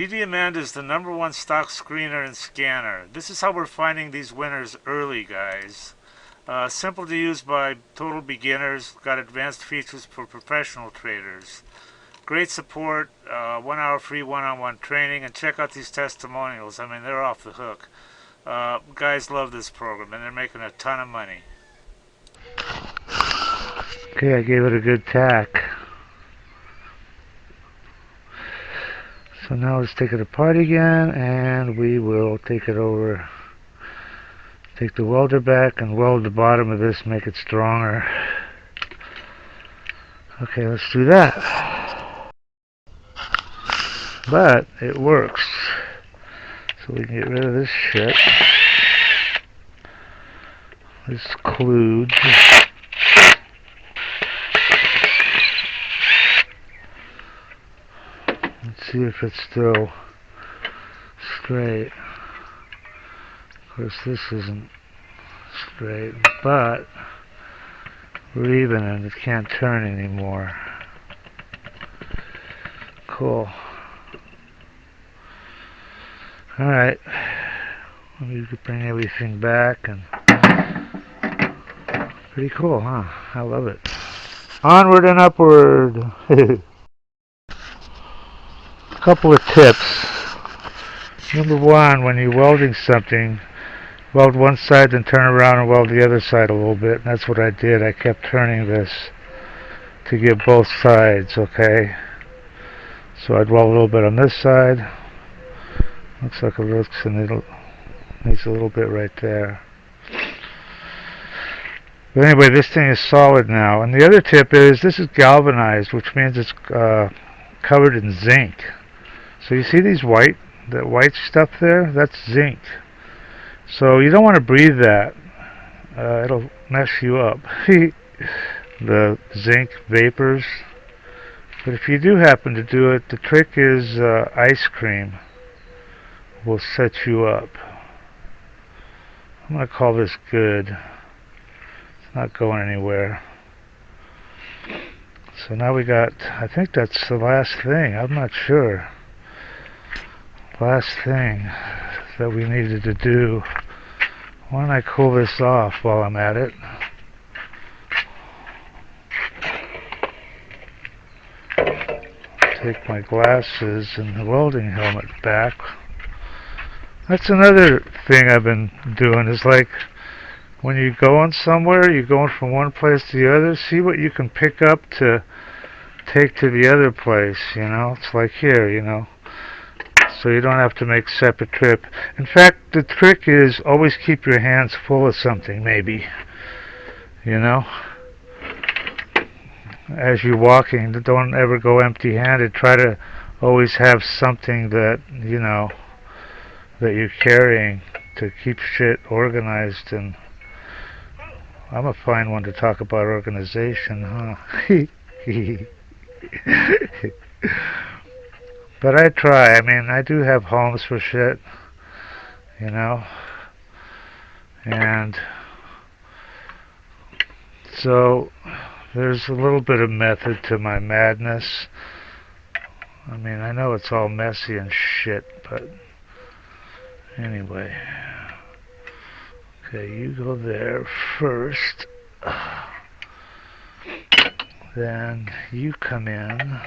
DDAmanda is the #1 stock screener and scanner. This is how we're finding these winners early, guys. Simple to use by total beginners. Got advanced features for professional traders. Great support, 1 hour free one-on-one training, and check out these testimonials. I mean, they're off the hook. Guys love this program, and they're making a ton of money. Okay, I gave it a good tack. So now let's take it apart again, and we will take it over. Take the welder back and weld the bottom of this, make it stronger. Okay, let's do that. But it works. So we can get rid of this shit. This kludge. Let's see if it's still straight. Of course, this isn't straight, but we're even and it can't turn anymore. Cool. Alright. Let me bring everything back, and pretty cool, huh? I love it. Onward and upward. Couple of tips. Number one, when you're welding something, weld one side, then turn around and weld the other side a little bit. And that's what I did. I kept turning this to get both sides, okay? So I'd weld a little bit on this side. Looks like it looks, and it needs a little bit right there. But anyway, this thing is solid now. And the other tip is, this is galvanized, which means it's covered in zinc. So you see these that white stuff there? That's zinc. So you don't want to breathe that. It'll mess you up. The zinc vapors. But if you do happen to do it, the trick is ice cream will set you up. I'm going to call this good. It's not going anywhere. So now we got, I think that's the last thing. I'm not sure. Last thing that we needed to do. Why don't I cool this off while I'm at it? Take my glasses and the welding helmet back. That's another thing I've been doing, is like when you're going somewhere, you're going from one place to the other, see what you can pick up to take to the other place, you know? It's like here, you know? So you don't have to make a separate trip. In fact, the trick is always keep your hands full of something, maybe. You know? As you're walking, don't ever go empty-handed. Try to always have something that, you know, that you're carrying to keep shit organized. And I'm a fine one to talk about organization, huh? But I try. I mean, I do have homes for shit, you know, and so there's a little bit of method to my madness. I mean, I know it's all messy and shit, but anyway. Okay, you go there first. Then you come in.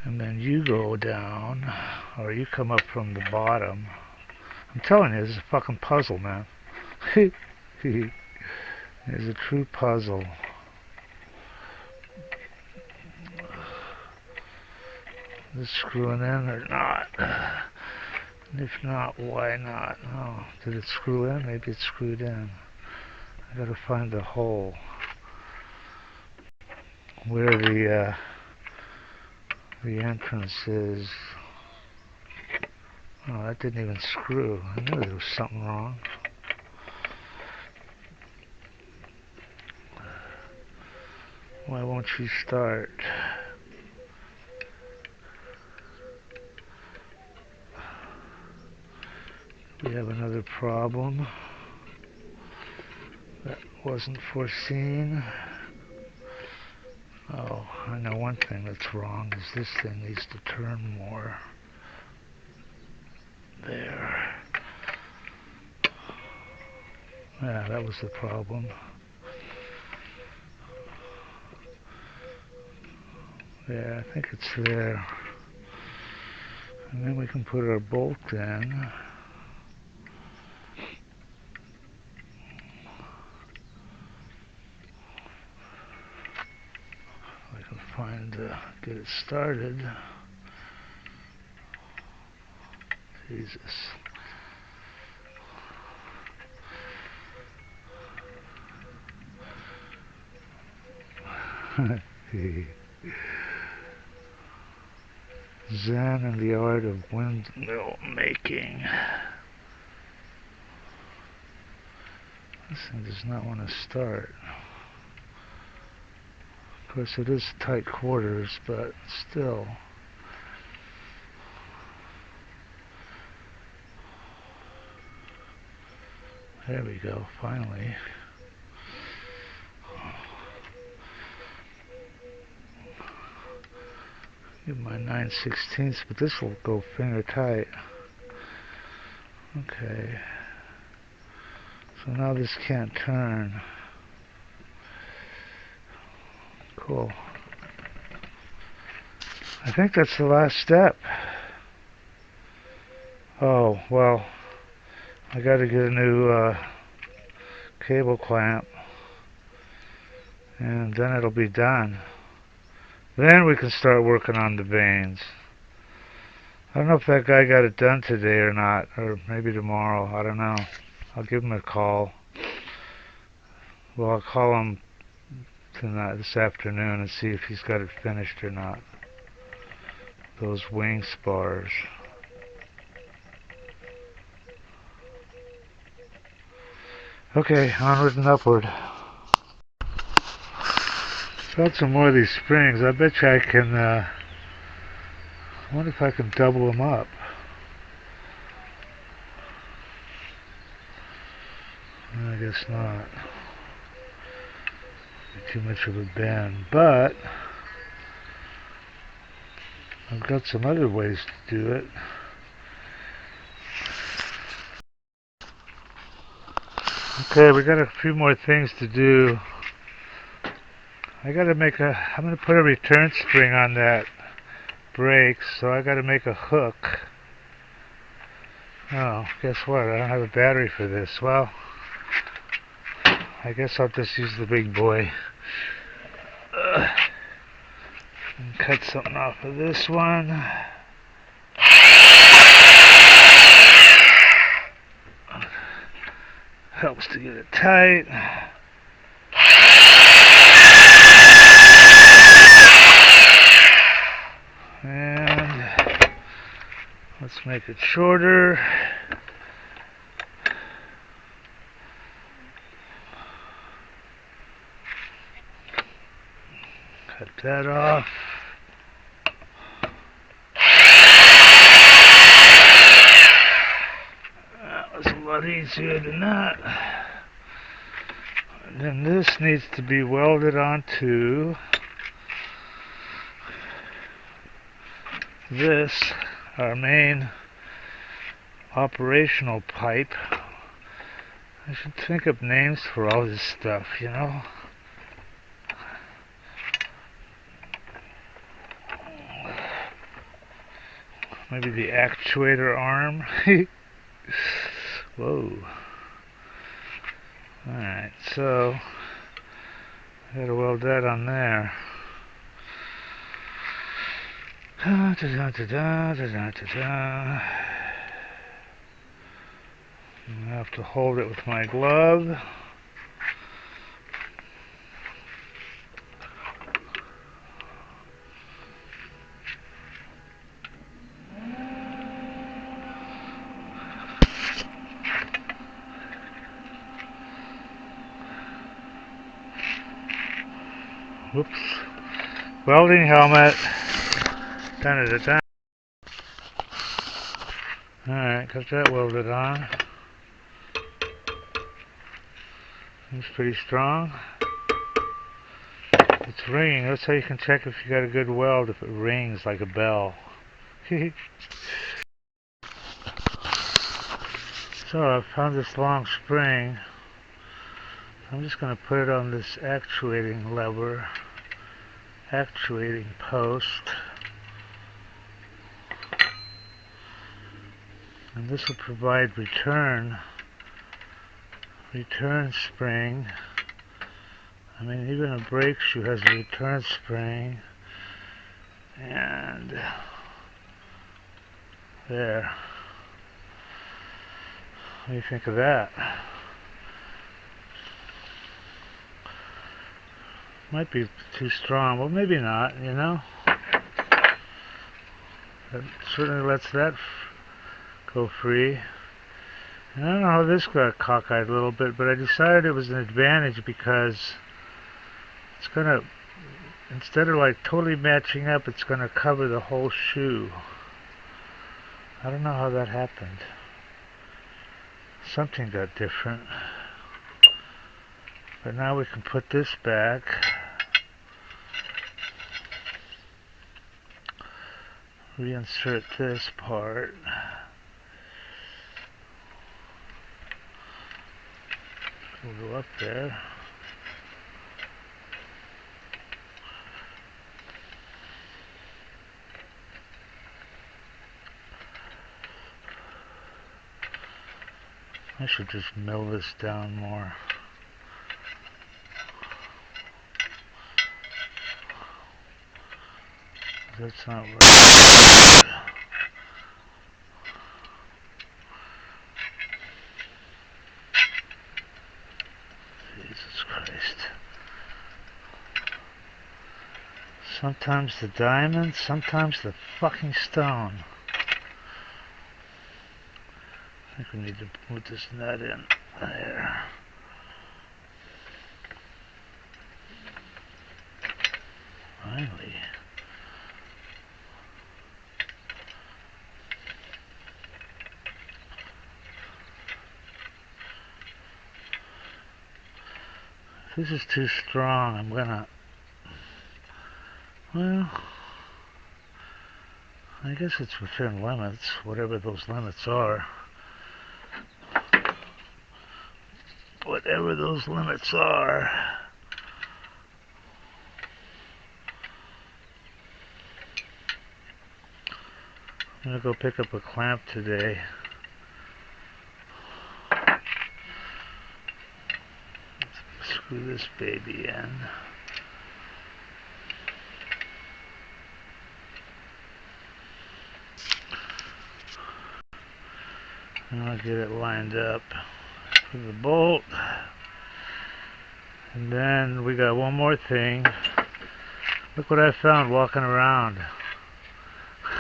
And then you go down, or you come up from the bottom. I'm telling you, this is a fucking puzzle, man. It's a true puzzle. Is it screwing in or not? And if not, why not? Oh, did it screw in? Maybe it's screwed in. I gotta find the hole where the entrance is. Oh, that didn't even screw. I knew there was something wrong. Why won't you start? We have another problem that wasn't foreseen. Oh, I know one thing that's wrong is this thing needs to turn more. There. Yeah, that was the problem. Yeah, I think it's there. And then we can put our bolt in. I can find, get it started. Jesus. Zen and the art of windmill making. This thing does not want to start. Of course, it is tight quarters, but still. There we go, finally. Give my 9/16, but this will go finger tight. Okay. So now this can't turn. Cool. I think that's the last step. Oh, well, I gotta get a new cable clamp, and then it'll be done. Then we can start working on the vanes. I don't know if that guy got it done today or not, or maybe tomorrow. I don't know. I'll give him a call. Well, I'll call him tonight, this afternoon, and see if he's got it finished or not. Those wing spars. Okay, onward and upward. Found some more of these springs. I bet you I can, I wonder if I can double them up. I guess not. Be too much of a bend, but I've got some other ways to do it. Okay, we got a few more things to do. I'm gonna put a return spring on that brake, so I gotta make a hook. Oh, guess what? I don't have a battery for this. Well, I guess I'll just use the big boy. And cut something off of this one. Helps to get it tight. And let's make it shorter. Cut that off. That was a lot easier than that. And then this needs to be welded onto this, our main operational pipe. I should think of names for all this stuff, you know. Maybe the actuator arm. Whoa. Alright, so I gotta weld that on there. Da, da, da, da, da, da, da. I have to hold it with my glove. Whoops. Welding helmet. Da, da, da, da. Alright, got that welded on. Seems pretty strong. It's ringing. That's how you can check if you got a good weld, if it rings like a bell. So I found this long spring. I'm just going to put it on this actuating lever, actuating post. And this will provide return spring. I mean, even a brake shoe has a return spring. And there. What do you think of that? Might be too strong, but maybe not, you know? That certainly lets that go free. And I don't know how this got cockeyed a little bit, but I decided it was an advantage because it's gonna, instead of like totally matching up, it's gonna cover the whole shoe. I don't know how that happened. Something got different. But now we can put this back. Reinsert this part. We'll go up there. I should just mill this down more. That's not right. Jesus Christ. Sometimes the diamond, sometimes the fucking stone. I think we need to put this nut in there. Finally. If this is too strong, I'm gonna, well, I guess it's within limits, whatever those limits are. Whatever those limits are. I'm gonna go pick up a clamp today. Let's screw this baby in. And I'll get it lined up for the bolt. And then we got one more thing. Look what I found walking around.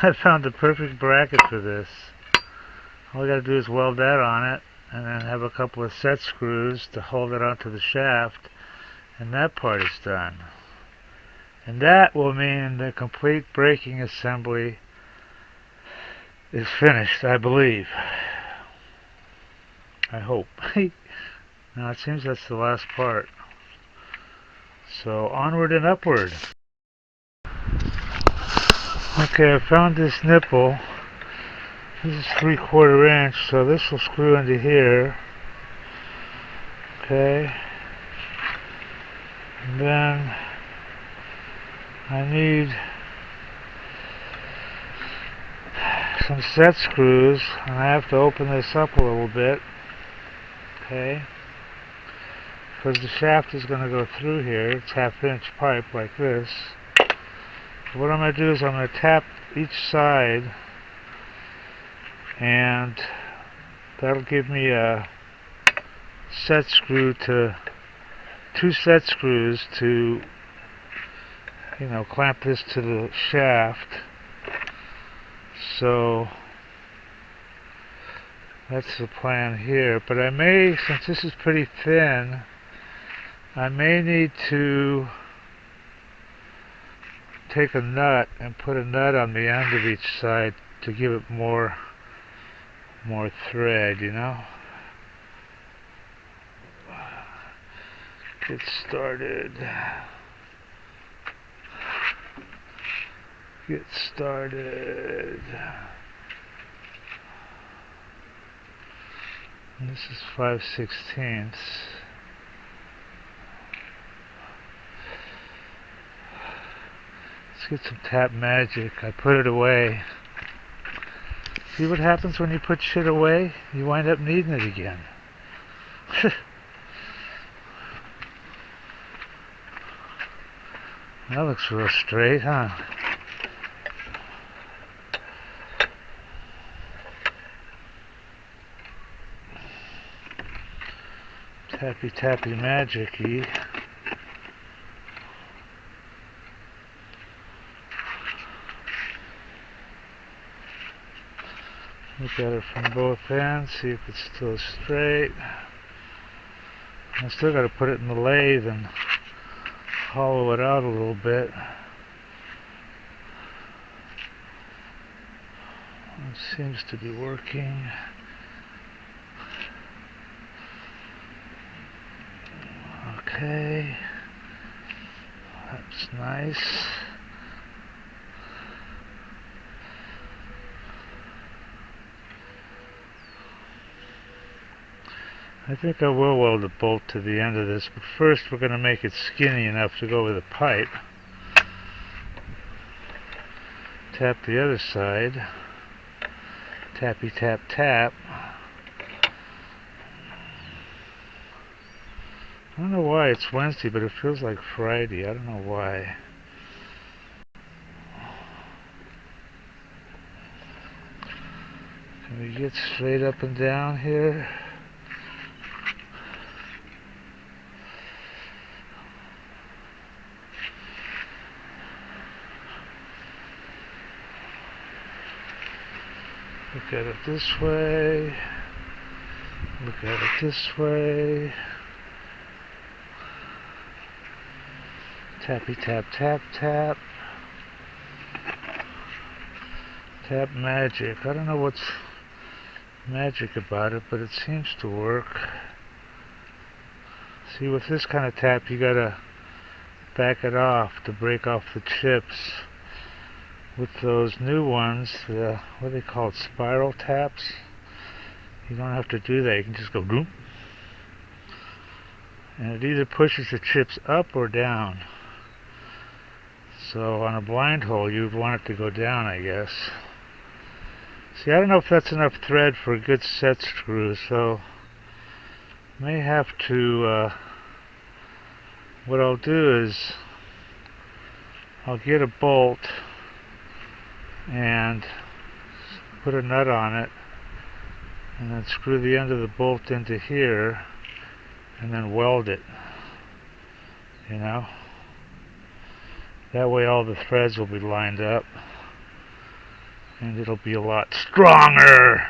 I found the perfect bracket for this. All we gotta do is weld that on it and then have a couple of set screws to hold it onto the shaft, and that part is done. And that will mean the complete braking assembly is finished, I believe. I hope. Now it seems that's the last part. So onward and upward. Okay, I found this nipple. This is 3/4 inch, so this will screw into here. Okay. And then I need some set screws, and I have to open this up a little bit. Okay. Because the shaft is going to go through here. It's 1/2 inch pipe like this. What I'm going to do is I'm going to tap each side, and that'll give me a set screw to 2 set screws to, you know, clamp this to the shaft. So that's the plan here. But I may, since this is pretty thin, I may need to take a nut and put a nut on the end of each side to give it more thread, you know. Get started. Get started. And this is 5/16. Let's get some tap magic. I put it away. See what happens when you put shit away? You wind up needing it again. That looks real straight, huh? Tappy tappy magic-y. Look at it from both ends, see if it's still straight. I still got to put it in the lathe and hollow it out a little bit. It seems to be working. Okay, that's nice. I think I will weld a bolt to the end of this, but first we're going to make it skinny enough to go with a pipe. Tap the other side. Tappy tap tap. I don't know why it's Wednesday, but it feels like Friday. I don't know why. Can we get straight up and down here? Look at it this way. Look at it this way. Tappy tap tap tap. Tap magic. I don't know what's magic about it, but it seems to work. See, with this kind of tap you gotta back it off to break off the chips. With those new ones, what are they called, spiral taps, you don't have to do that. You can just go boom, and it either pushes the chips up or down. So on a blind hole you'd want it to go down, I guess. See, I don't know if that's enough thread for a good set screw, so may have to, what I'll do is I'll get a bolt and put a nut on it and then screw the end of the bolt into here and then weld it, you know. That way all the threads will be lined up and it'll be a lot stronger.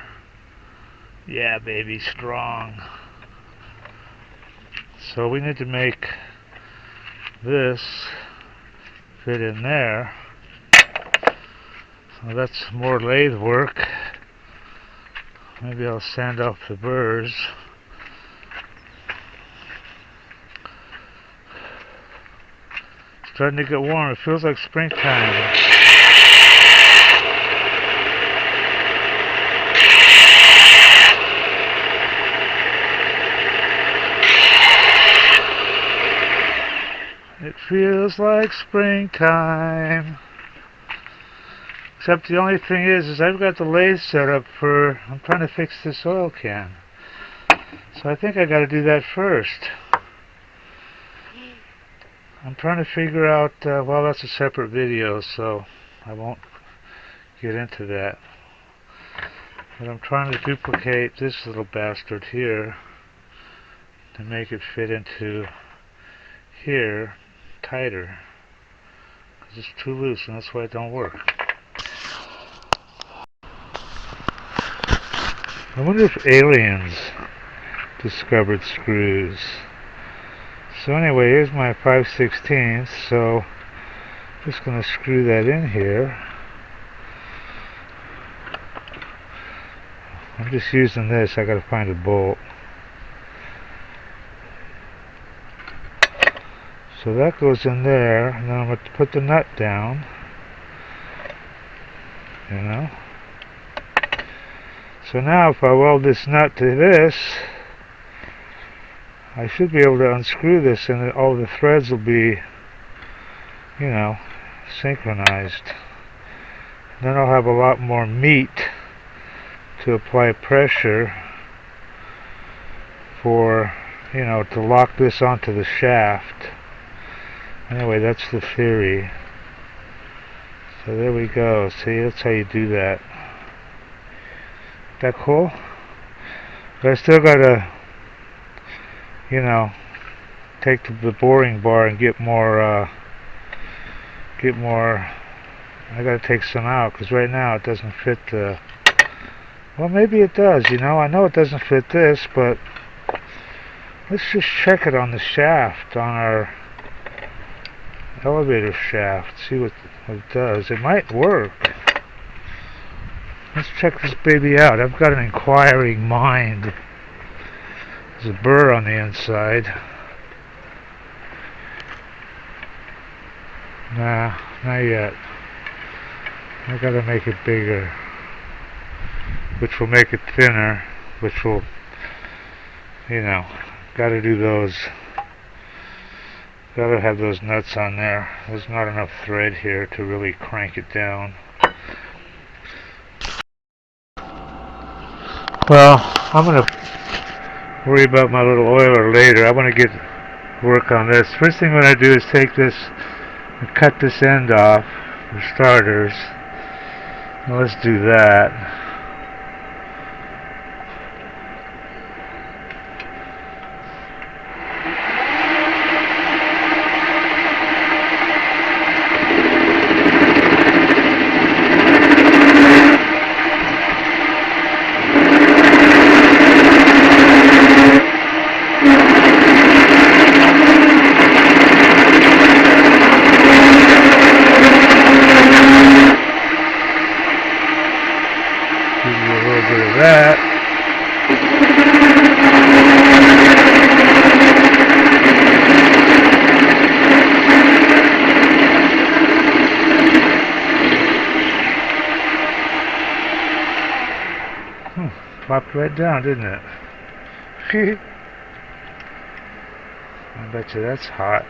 Yeah, baby, strong. So we need to make this fit in there. So that's more lathe work. Maybe I'll sand off the burrs. It's starting to get warm. It feels like springtime. It feels like springtime. Except the only thing is I've got the lathe set up for, I'm trying to fix this oil can. So I think I got to do that first. I'm trying to figure out, well, that's a separate video, so I won't get into that. But I'm trying to duplicate this little bastard here to make it fit into here tighter. Because it's too loose and that's why it don't work. I wonder if aliens discovered screws. So anyway, here's my 5/16, so I'm just going to screw that in here. I'm just using this, I got to find a bolt. So that goes in there, and then I'm going to put the nut down. you know. So now if I weld this nut to this, I should be able to unscrew this and all the threads will be, you know, synchronized. Then I'll have a lot more meat to apply pressure for, you know, to lock this onto the shaft. Anyway, that's the theory. So there we go. See, that's how you do that. That cool? But I still gotta, you know, take the boring bar and get more, I gotta take some out, because right now it doesn't fit the, well, maybe it does, you know. I know it doesn't fit this, but let's just check it on the shaft, on our elevator shaft, see what it does. It might work. Let's check this baby out. I've got an inquiring mind. There's a burr on the inside. Nah, not yet. I gotta make it bigger, which will make it thinner, which will, you know, gotta do those. Gotta have those nuts on there. There's not enough thread here to really crank it down. Well, I'm gonna worry about my little oiler later. I want to get work on this. First thing I'm gonna do is take this and cut this end off for starters. Now let's do that. Give you a little bit of that. Popped right down, didn't it? I bet you that's hot.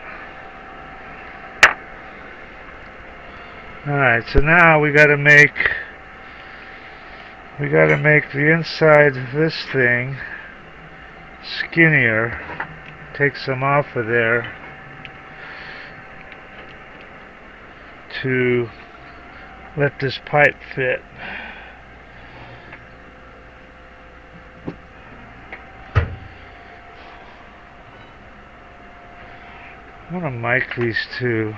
Alright, so now we gotta make the inside of this thing skinnier. Take some off of there to let this pipe fit. I want to mic these two.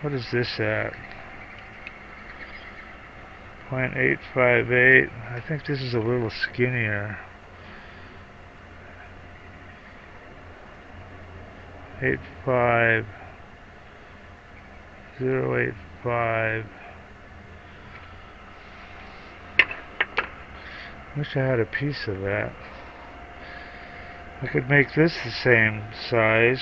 What is this at? 0.858. I think this is a little skinnier. 0.85. Wish I had a piece of that. I could make this the same size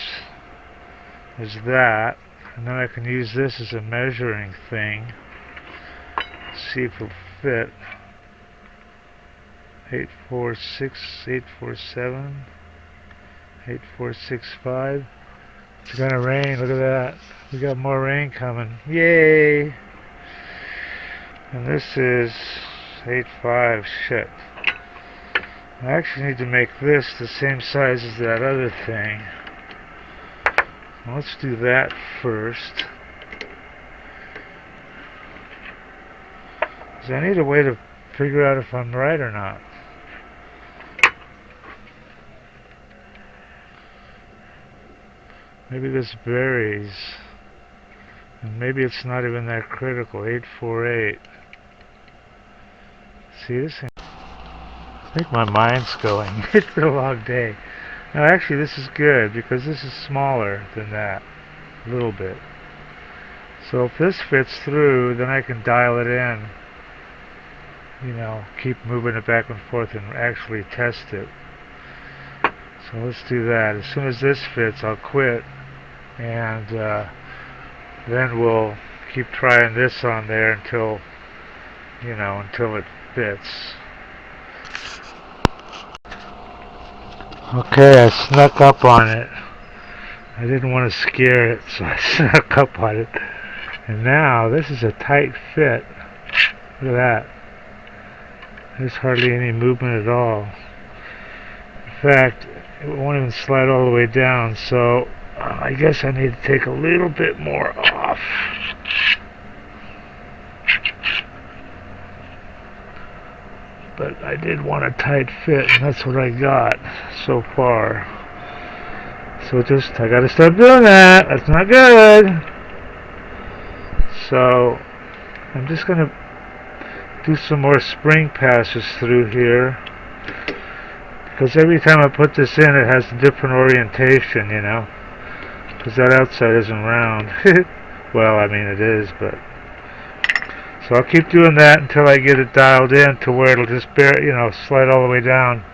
as that, and then I can use this as a measuring thing. See if it'll fit. 846, 847, 8465. It's gonna rain, look at that. We got more rain coming. Yay! And this is 85, shit. I actually need to make this the same size as that other thing. Well, let's do that first. Because I need a way to figure out if I'm right or not. Maybe this varies. And maybe it's not even that critical. 848. See this thing? I think my mind's going. It's been a long day. No, actually this is good because this is smaller than that. A little bit. So if this fits through, then I can dial it in. You know, keep moving it back and forth and actually test it. So let's do that. As soon as this fits, I'll quit, and then we'll keep trying this on there until you know, until it fits. Okay, I snuck up on it. I didn't want to scare it, so I snuck up on it. And now, this is a tight fit. Look at that. There's hardly any movement at all. In fact, it won't even slide all the way down, so I guess I need to take a little bit more off. But I did want a tight fit, and that's what I got so far. So I gotta stop doing that. That's not good. So I'm just gonna do some more spring passes through here, because every time I put this in, it has a different orientation, you know, because that outside isn't round. Well, I mean it is, but so I'll keep doing that until I get it dialed in to where it'll just slide all the way down,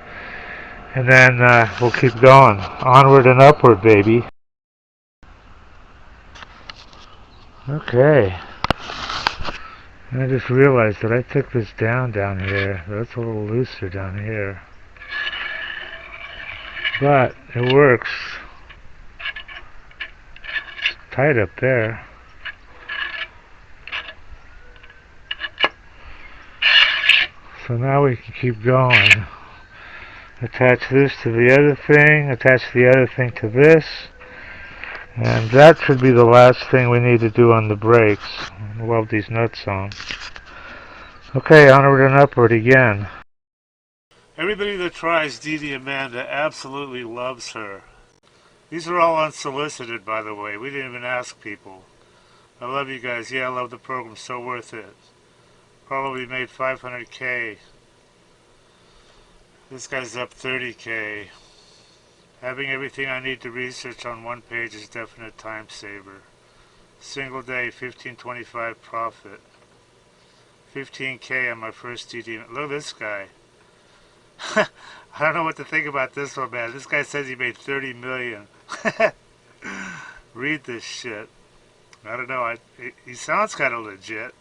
and then we'll keep going onward and upward, baby. Okay. And I just realized that I took this down here. That's a little looser down here. But it works. It's tight up there. So now we can keep going. Attach this to the other thing, attach the other thing to this. And that should be the last thing we need to do on the brakes. I love these nuts on. Okay, onward and upward again. Everybody that tries DDAmanda absolutely loves her. These are all unsolicited, by the way. We didn't even ask people. I love you guys. Yeah, I love the program. So worth it. Probably made 500K. This guy's up 30K. Having everything I need to research on one page is definite time saver. Single day, 1525 profit. 15K on my first DD. Look at this guy. I don't know what to think about this one, man. This guy says he made 30 million. Read this shit. I don't know. He sounds kind of legit.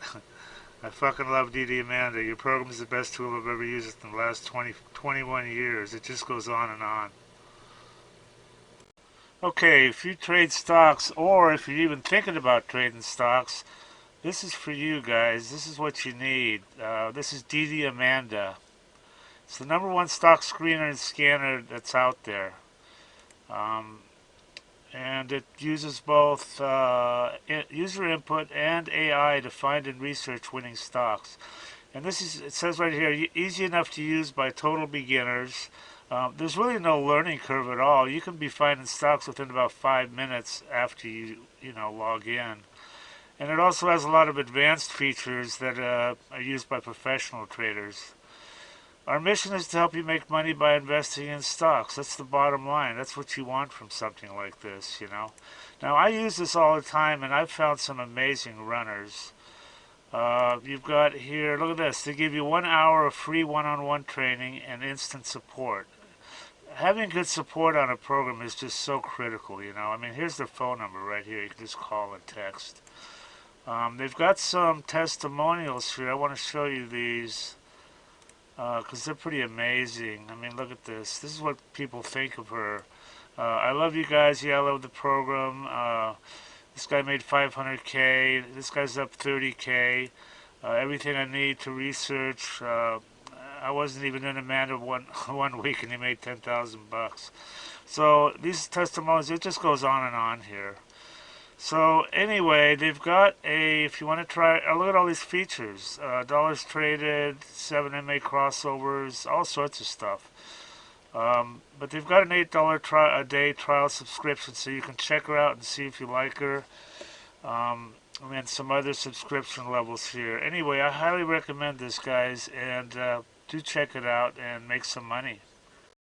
I fucking love DDAmanda. Your program is the best tool I've ever used in the last 21 years. It just goes on and on. Okay, if you trade stocks, or if you're even thinking about trading stocks, this is for you guys. This is what you need. This is DDAmanda. It's the #1 stock screener and scanner that's out there. And it uses both user input and AI to find and research winning stocks. And it says right here, easy enough to use by total beginners. There's really no learning curve at all. You can be finding stocks within about 5 minutes after you log in. And it also has a lot of advanced features that are used by professional traders. Our mission is to help you make money by investing in stocks. That's the bottom line. That's what you want from something like this, Now, I use this all the time, and I've found some amazing runners. You've got here, look at this. They give you 1 hour of free one-on-one training and instant support. Having good support on a program is just so critical, I mean, here's their phone number right here. You can just call and text. They've got some testimonials here. I want to show you these because they're pretty amazing. I mean, look at this. This is what people think of her. I love you guys. Yeah, I love the program. This guy made 500K. This guy's up 30K. Everything I need to research. I wasn't even in Amanda one week, and he made 10,000 bucks. So these testimonials, it just goes on and on here. So anyway, they've got if you want to try, look at all these features. Dollars traded, 7 MA crossovers, all sorts of stuff. But they've got an $8 a day trial subscription, so you can check her out and see if you like her. And then some other subscription levels here. Anyway, I highly recommend this, guys, and do check it out and make some money.